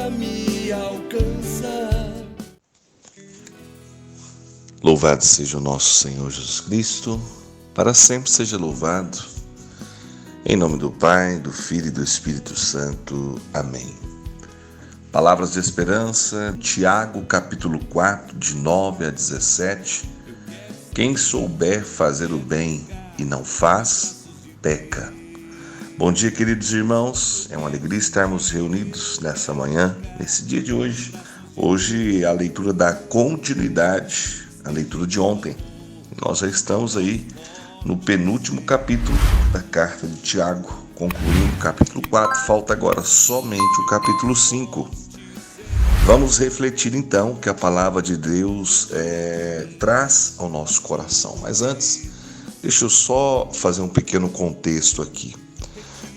a me alcançar. Louvado seja o nosso Senhor Jesus Cristo, para sempre seja louvado. Em nome do Pai, do Filho e do Espírito Santo. Amém. Palavras de esperança, Tiago, capítulo 4, de 9 a 17. Quem souber fazer o bem e não faz, peca. Bom dia, queridos irmãos. É uma alegria estarmos reunidos nessa manhã, nesse dia de hoje. Hoje a leitura dá continuidade à leitura de ontem. Nós já estamos aí no penúltimo capítulo da carta de Tiago, concluindo o capítulo 4. Falta agora somente o capítulo 5. Vamos refletir então o que a palavra de Deus traz ao nosso coração. Mas antes, deixa eu só fazer um pequeno contexto aqui.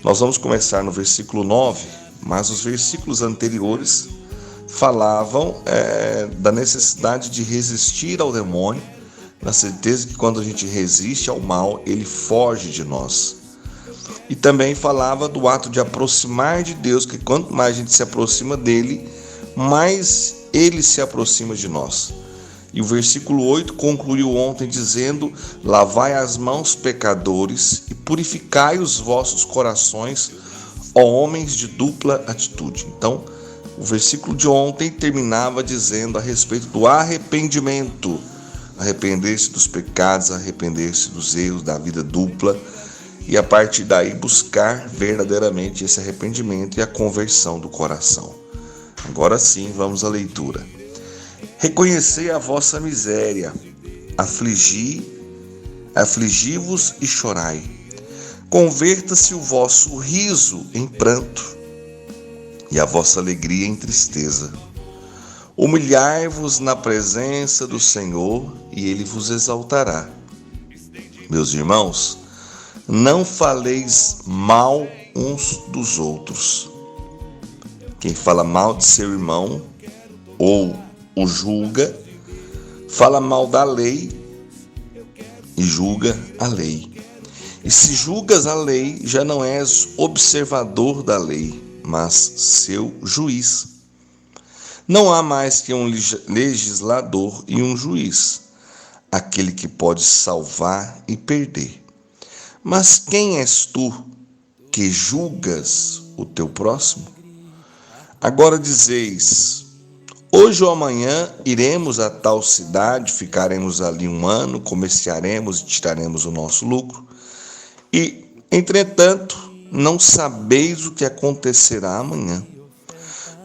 Nós vamos começar no versículo 9, mas os versículos anteriores falavam da necessidade de resistir ao demônio, na certeza que quando a gente resiste ao mal, ele foge de nós. E também falava do ato de aproximar de Deus, que quanto mais a gente se aproxima dele, mais ele se aproxima de nós. E o versículo 8 concluiu ontem dizendo: lavai as mãos, pecadores, e purificai os vossos corações, ó homens de dupla atitude. Então, o versículo de ontem terminava dizendo a respeito do arrependimento. Arrepender-se dos pecados, arrepender-se dos erros da vida dupla, e a partir daí buscar verdadeiramente esse arrependimento e a conversão do coração. Agora sim, vamos à leitura. Reconhecei a vossa miséria, afligi-vos e chorai. Converta-se o vosso riso em pranto e a vossa alegria em tristeza. Humilhai-vos na presença do Senhor e Ele vos exaltará. Meus irmãos, não faleis mal uns dos outros. Quem fala mal de seu irmão ou o julga, fala mal da lei e julga a lei. E se julgas a lei, já não és observador da lei, mas seu juiz. Não há mais que um legislador e um juiz, aquele que pode salvar e perder. Mas quem és tu que julgas o teu próximo? Agora dizeis: hoje ou amanhã iremos a tal cidade, ficaremos ali 1 ano, comerciaremos e tiraremos o nosso lucro. E, entretanto, não sabeis o que acontecerá amanhã.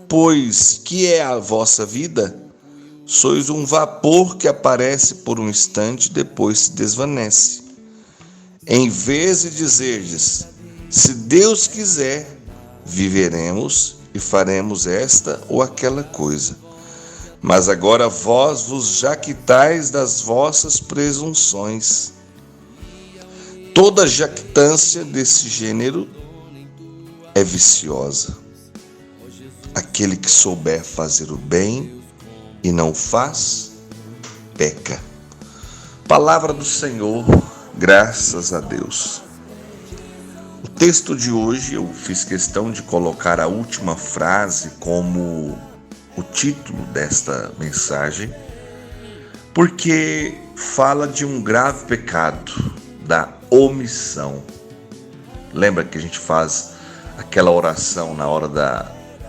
Pois que é a vossa vida? Sois um vapor que aparece por um instante e depois se desvanece. Em vez de dizerdes: se Deus quiser, viveremos e faremos esta ou aquela coisa. Mas agora vós vos jactais das vossas presunções. Toda jactância desse gênero é viciosa. Aquele que souber fazer o bem e não faz, peca. Palavra do Senhor, graças a Deus. O texto de hoje eu fiz questão de colocar a última frase como o título desta mensagem, porque fala de um grave pecado, da omissão. Lembra que a gente faz aquela oração na hora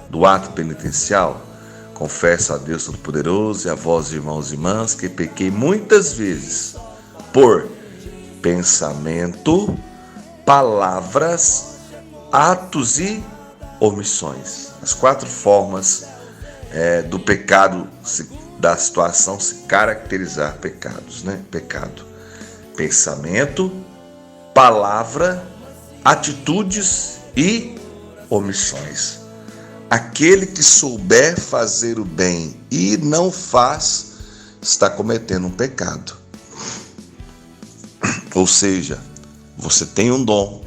do ato penitencial? Confesso a Deus Todo-Poderoso e a vós, irmãos e irmãs, que pequei muitas vezes por pensamento, palavras, atos e omissões. As 4 formas do pecado, da situação se caracterizar pecados, né? Pecado: pensamento, palavra, atitudes e omissões. Aquele que souber fazer o bem e não faz, está cometendo um pecado. Ou seja, você tem um dom,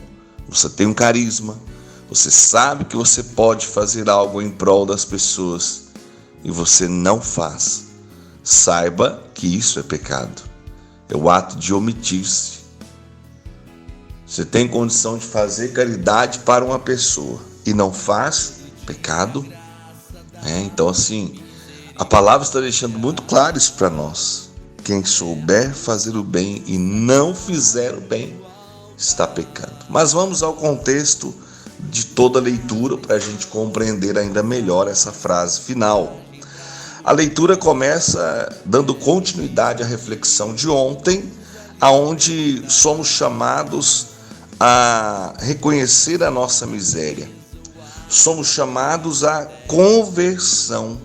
você tem um carisma, você sabe que você pode fazer algo em prol das pessoas e você não faz. Saiba que isso é pecado. É o ato de omitir-se. Você tem condição de fazer caridade para uma pessoa e não faz, pecado. Então, assim, a palavra está deixando muito claro isso para nós. Quem souber fazer o bem e não fizer o bem, está pecando. Mas vamos ao contexto de toda a leitura para a gente compreender ainda melhor essa frase final. A leitura começa dando continuidade à reflexão de ontem, aonde somos chamados a reconhecer a nossa miséria. Somos chamados à conversão.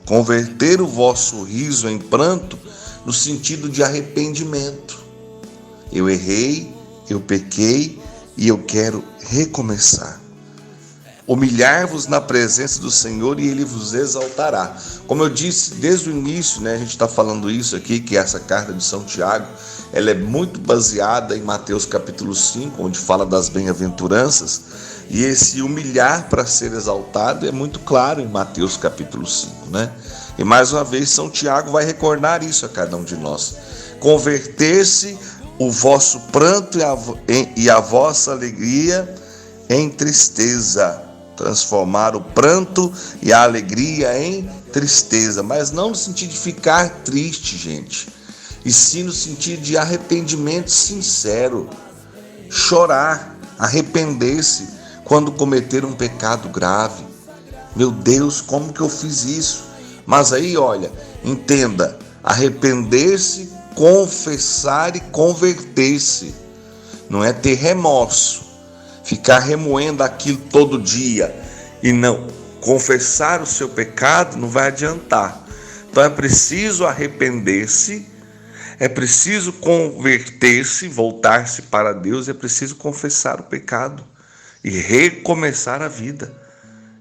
Converter o vosso riso em pranto no sentido de arrependimento. Eu errei, eu pequei e eu quero recomeçar. Humilhar-vos na presença do Senhor e Ele vos exaltará. Como eu disse desde o início, a gente está falando isso aqui, que essa carta de São Tiago, ela é muito baseada em Mateus capítulo 5, onde fala das bem-aventuranças, e esse humilhar para ser exaltado é muito claro em Mateus capítulo 5, E mais uma vez São Tiago vai recordar isso a cada um de nós. Converter-se o vosso pranto e a vossa alegria em tristeza. Transformar o pranto e a alegria em tristeza, mas não no sentido de ficar triste, gente, e sim no sentido de arrependimento sincero. Chorar, arrepender-se quando cometer um pecado grave. Meu Deus, como que eu fiz isso? Mas aí, olha, entenda, arrepender-se, confessar e converter-se. Não é ter remorso, ficar remoendo aquilo todo dia e não confessar o seu pecado não vai adiantar. Então é preciso arrepender-se, é preciso converter-se, voltar-se para Deus, é preciso confessar o pecado e recomeçar a vida.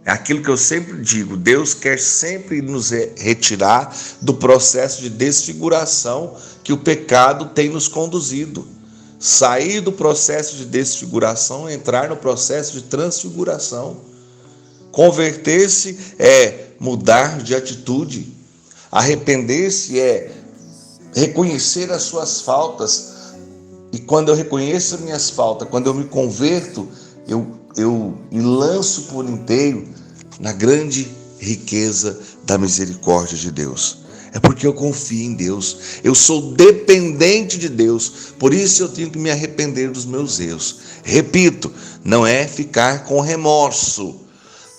É aquilo que eu sempre digo, Deus quer sempre nos retirar do processo de desfiguração que o pecado tem nos conduzido. Sair do processo de desfiguração, entrar no processo de transfiguração. Converter-se é mudar de atitude. Arrepender-se é reconhecer as suas faltas. E quando eu reconheço as minhas faltas, quando eu me converto, eu me lanço por inteiro na grande riqueza da misericórdia de Deus. É porque eu confio em Deus, eu sou dependente de Deus, por isso eu tenho que me arrepender dos meus erros. Repito, não é ficar com remorso,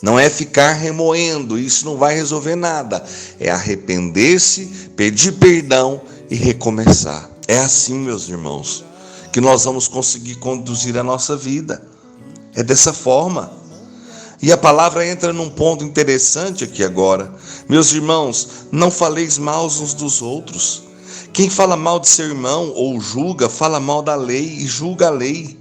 não é ficar remoendo, isso não vai resolver nada. É arrepender-se, pedir perdão e recomeçar. É assim, meus irmãos, que nós vamos conseguir conduzir a nossa vida. É dessa forma. E a palavra entra num ponto interessante aqui agora. Meus irmãos, não faleis mal uns dos outros. Quem fala mal de seu irmão ou julga, fala mal da lei e julga a lei.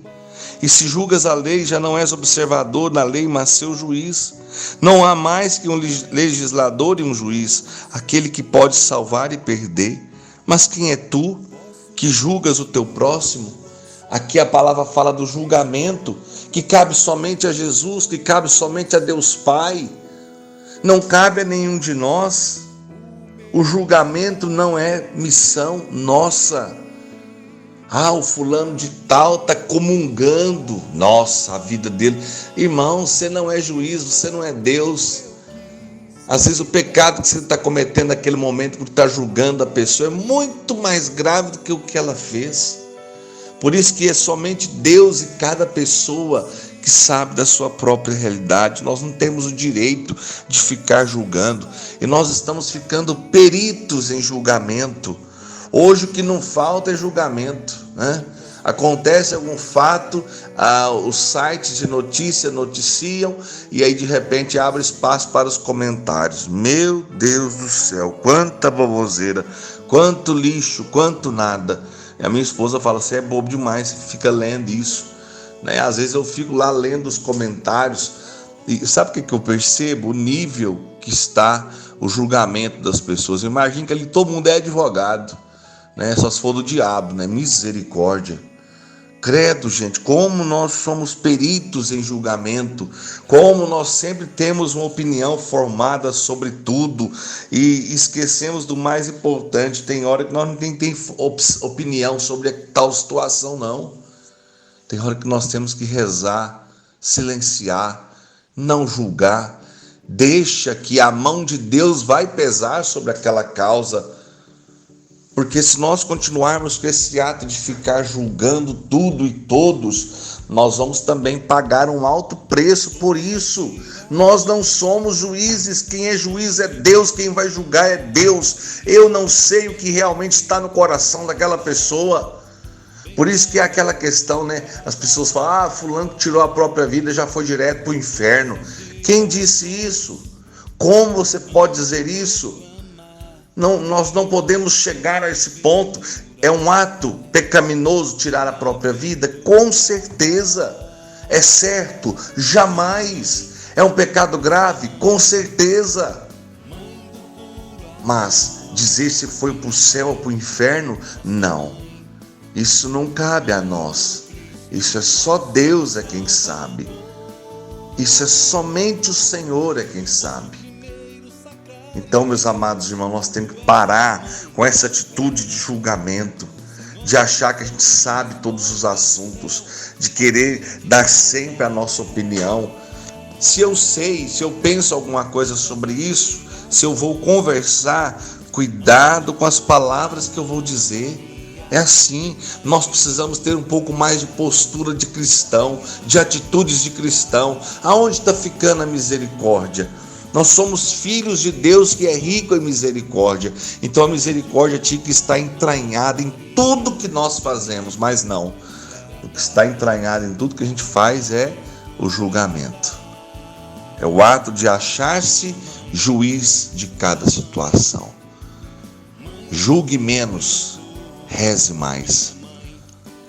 E se julgas a lei, já não és observador da lei, mas seu juiz. Não há mais que um legislador e um juiz, aquele que pode salvar e perder. Mas quem é tu que julgas o teu próximo? Aqui a palavra fala do julgamento, que cabe somente a Jesus, que cabe somente a Deus Pai. Não cabe a nenhum de nós. O julgamento não é missão nossa. O fulano de tal está comungando. Nossa, a vida dele. Irmão, você não é juiz, você não é Deus. Às vezes o pecado que você está cometendo naquele momento, porque está julgando a pessoa, é muito mais grave do que o que ela fez. Por isso que é somente Deus e cada pessoa que sabe da sua própria realidade. Nós não temos o direito de ficar julgando. E nós estamos ficando peritos em julgamento. Hoje o que não falta é julgamento, Acontece algum fato, os sites de notícia noticiam e aí de repente abre espaço para os comentários. Meu Deus do céu, quanta baboseira, quanto lixo, quanto nada. E a minha esposa fala, você é bobo demais, você fica lendo isso. Às vezes eu fico lá lendo os comentários e sabe o que eu percebo? O nível que está o julgamento das pessoas. Imagina que ali todo mundo é advogado, só se for do diabo, misericórdia. Credo, gente, como nós somos peritos em julgamento, como nós sempre temos uma opinião formada sobre tudo e esquecemos do mais importante. Tem hora que nós não temos opinião sobre tal situação, não. Tem hora que nós temos que rezar, silenciar, não julgar Deixa que a mão de Deus vai pesar sobre aquela causa. Porque se nós continuarmos com esse ato de ficar julgando tudo e todos, nós vamos também pagar um alto preço por isso. Nós não somos juízes, quem é juiz é Deus, quem vai julgar é Deus. Eu não sei o que realmente está no coração daquela pessoa. Por isso que é aquela questão, né? As pessoas falam, fulano que tirou a própria vida já foi direto para o inferno. Quem disse isso? Como você pode dizer isso? Não, nós não podemos chegar a esse ponto. É um ato pecaminoso tirar a própria vida? Com certeza. É certo, jamais. É um pecado grave? Com certeza. Mas dizer se foi para o céu ou para o inferno? Não. Isso não cabe a nós. Isso é só Deus é quem sabe. Isso é somente o Senhor é quem sabe. Então, meus amados irmãos, nós temos que parar com essa atitude de julgamento, de achar que a gente sabe todos os assuntos, de querer dar sempre a nossa opinião. Se eu sei, se eu penso alguma coisa sobre isso, se eu vou conversar, cuidado com as palavras que eu vou dizer. É assim, nós precisamos ter um pouco mais de postura de cristão, de atitudes de cristão. Aonde está ficando a misericórdia? Nós somos filhos de Deus que é rico em misericórdia. Então a misericórdia tinha que estar entranhada em tudo que nós fazemos, mas não. O que está entranhado em tudo que a gente faz é o julgamento. É o ato de achar-se juiz de cada situação. Julgue menos, reze mais.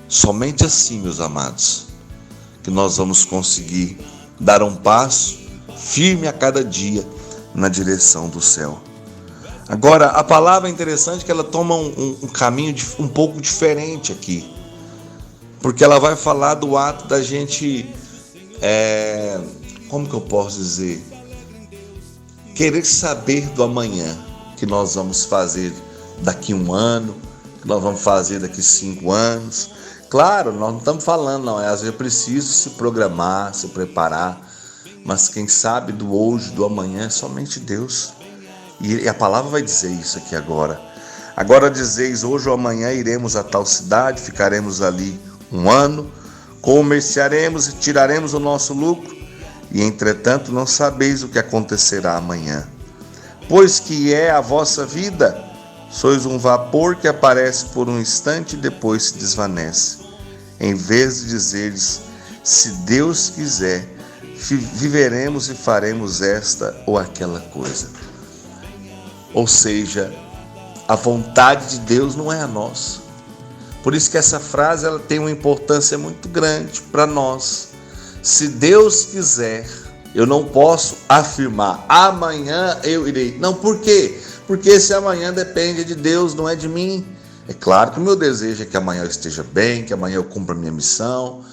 Somente assim, meus amados, que nós vamos conseguir dar um passo firme a cada dia na direção do céu. Agora, a palavra é interessante que ela toma um caminho um pouco diferente aqui, porque ela vai falar do ato da gente, como que eu posso dizer? Querer saber do amanhã, que nós vamos fazer daqui 1 ano, que nós vamos fazer daqui 5 anos. Claro, nós não estamos falando, não. Às vezes é preciso se programar, se preparar. Mas quem sabe do hoje, do amanhã, é somente Deus. E a palavra vai dizer isso aqui agora. Agora dizeis, hoje ou amanhã iremos a tal cidade, ficaremos ali 1 ano, comerciaremos e tiraremos o nosso lucro, e entretanto não sabeis o que acontecerá amanhã. Pois que é a vossa vida, sois um vapor que aparece por um instante e depois se desvanece. Em vez de dizeres, se Deus quiser, viveremos e faremos esta ou aquela coisa. Ou seja, a vontade de Deus não é a nossa. Por isso que essa frase ela tem uma importância muito grande para nós. Se Deus quiser, eu não posso afirmar, amanhã eu irei. Não, por quê? Porque esse amanhã depende de Deus, não é de mim. É claro que o meu desejo é que amanhã eu esteja bem, que amanhã eu cumpra a minha missão,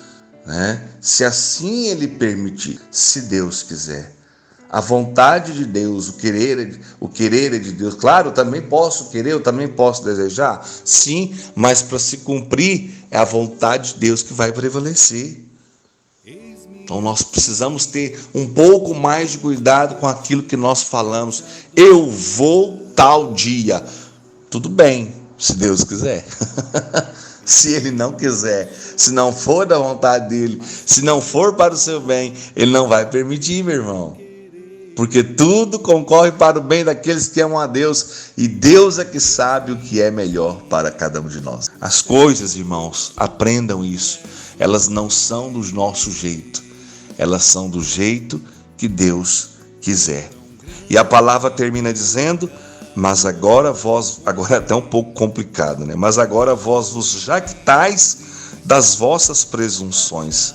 né? Se assim Ele permitir, se Deus quiser. A vontade de Deus, o querer é de Deus. Claro, eu também posso querer, eu também posso desejar. Sim, mas para se cumprir, é a vontade de Deus que vai prevalecer. Então nós precisamos ter um pouco mais de cuidado com aquilo que nós falamos. Eu vou tal dia. Tudo bem, se Deus quiser. Se Ele não quiser, se não for da vontade dEle, se não for para o seu bem, Ele não vai permitir, meu irmão. Porque tudo concorre para o bem daqueles que amam a Deus. E Deus é que sabe o que é melhor para cada um de nós. As coisas, irmãos, aprendam isso. Elas não são do nosso jeito. Elas são do jeito que Deus quiser. E a palavra termina dizendo... Mas agora é até um pouco complicado, né? Mas agora vós vos jactais das vossas presunções.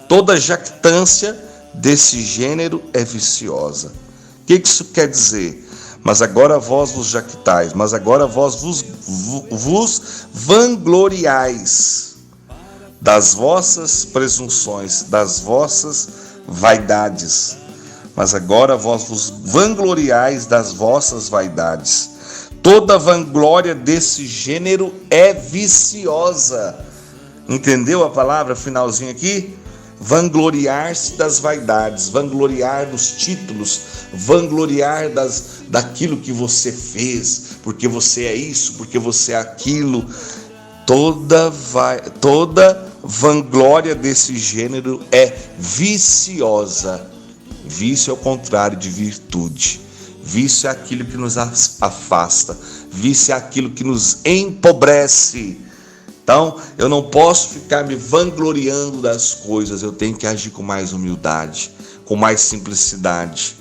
Toda jactância desse gênero é viciosa. O que isso quer dizer? Mas agora vós vos jactais, mas agora vós vos vangloriais das vossas presunções, das vossas vaidades. Mas agora vós vos vangloriais das vossas vaidades. Toda vanglória desse gênero é viciosa. Entendeu a palavra finalzinho aqui? Vangloriar-se das vaidades, vangloriar dos títulos, vangloriar daquilo que você fez, porque você é isso, porque você é aquilo. Toda vanglória desse gênero é viciosa. Vício é o contrário de virtude. Vício é aquilo que nos afasta. Vício é aquilo que nos empobrece. Então, eu não posso ficar me vangloriando das coisas. Eu tenho que agir com mais humildade, com mais simplicidade,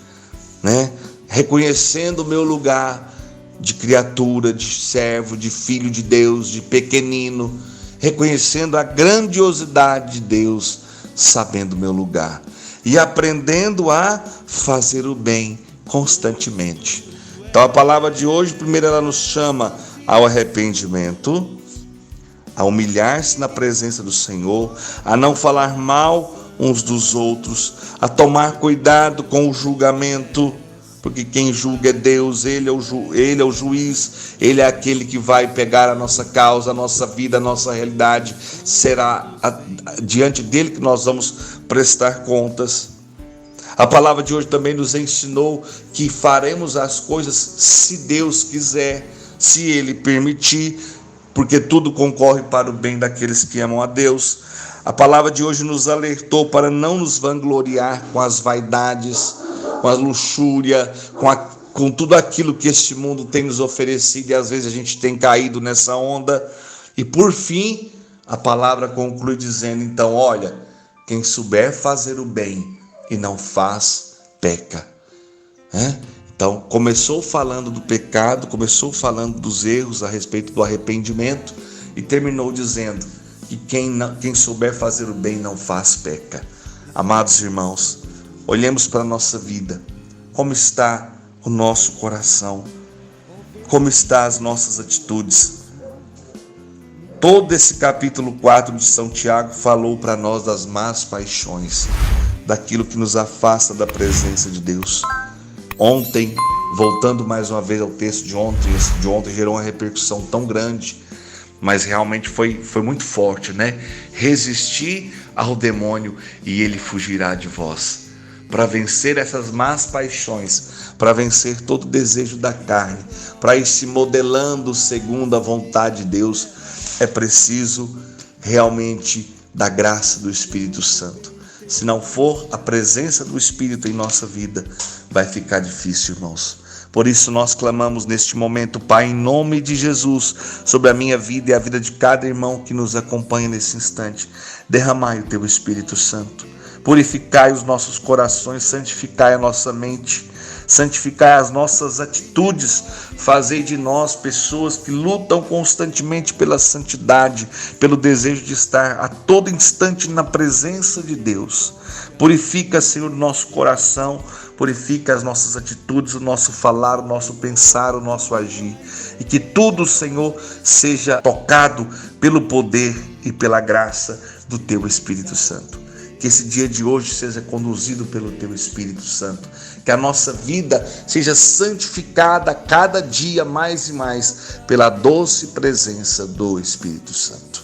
né? Reconhecendo o meu lugar de criatura, de servo, de filho de Deus, de pequenino, reconhecendo a grandiosidade de Deus, sabendo o meu lugar e aprendendo a fazer o bem constantemente. Então a palavra de hoje, primeiro, ela nos chama ao arrependimento, a humilhar-se na presença do Senhor, a não falar mal uns dos outros, a tomar cuidado com o julgamento, porque quem julga é Deus, Ele é o juiz, Ele é aquele que vai pegar a nossa causa, a nossa vida, a nossa realidade. Será diante dele que nós vamos prestar contas. A palavra de hoje também nos ensinou que faremos as coisas se Deus quiser, se Ele permitir, porque tudo concorre para o bem daqueles que amam a Deus. A palavra de hoje nos alertou para não nos vangloriar com as vaidades, com a luxúria, com tudo aquilo que este mundo tem nos oferecido, e às vezes a gente tem caído nessa onda. E por fim, a palavra conclui dizendo, então, olha, quem souber fazer o bem e não faz, peca. Então, começou falando do pecado, começou falando dos erros a respeito do arrependimento, e terminou dizendo que quem souber fazer o bem não faz, peca. Amados irmãos, olhemos para a nossa vida, como está o nosso coração, como estão as nossas atitudes. Todo esse capítulo 4 de São Tiago falou para nós das más paixões, daquilo que nos afasta da presença de Deus. Ontem, voltando mais uma vez ao texto de ontem, esse de ontem gerou uma repercussão tão grande, mas realmente foi muito forte, né? Resistir ao demônio e ele fugirá de vós. Para vencer essas más paixões, para vencer todo o desejo da carne, para ir se modelando segundo a vontade de Deus, é preciso realmente da graça do Espírito Santo. Se não for a presença do Espírito em nossa vida, vai ficar difícil, irmãos. Por isso nós clamamos neste momento, Pai, em nome de Jesus, sobre a minha vida e a vida de cada irmão que nos acompanha nesse instante. Derramai o Teu Espírito Santo. Purificai os nossos corações, santificai a nossa mente, santificai as nossas atitudes, fazei de nós pessoas que lutam constantemente pela santidade, pelo desejo de estar a todo instante na presença de Deus. Purifica, Senhor, o nosso coração, purifica as nossas atitudes, o nosso falar, o nosso pensar, o nosso agir, e que tudo, Senhor, seja tocado pelo poder e pela graça do Teu Espírito Santo. Que esse dia de hoje seja conduzido pelo Teu Espírito Santo. Que a nossa vida seja santificada cada dia mais e mais pela doce presença do Espírito Santo.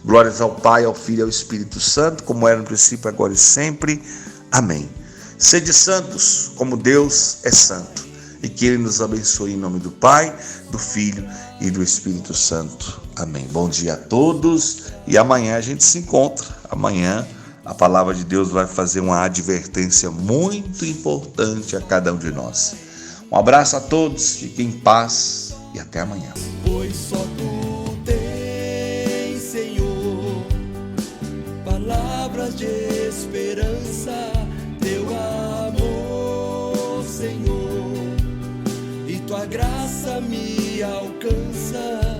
Glórias ao Pai, ao Filho e ao Espírito Santo, como era no princípio, agora e sempre. Amém. Sede santos, como Deus é santo. E que Ele nos abençoe em nome do Pai, do Filho e do Espírito Santo. Amém. Bom dia a todos. E amanhã a gente se encontra. Amanhã a palavra de Deus vai fazer uma advertência muito importante a cada um de nós. Um abraço a todos, fiquem em paz e até amanhã. Pois só Tu tens, Senhor, palavras de esperança, Teu amor, Senhor, e Tua graça me alcança.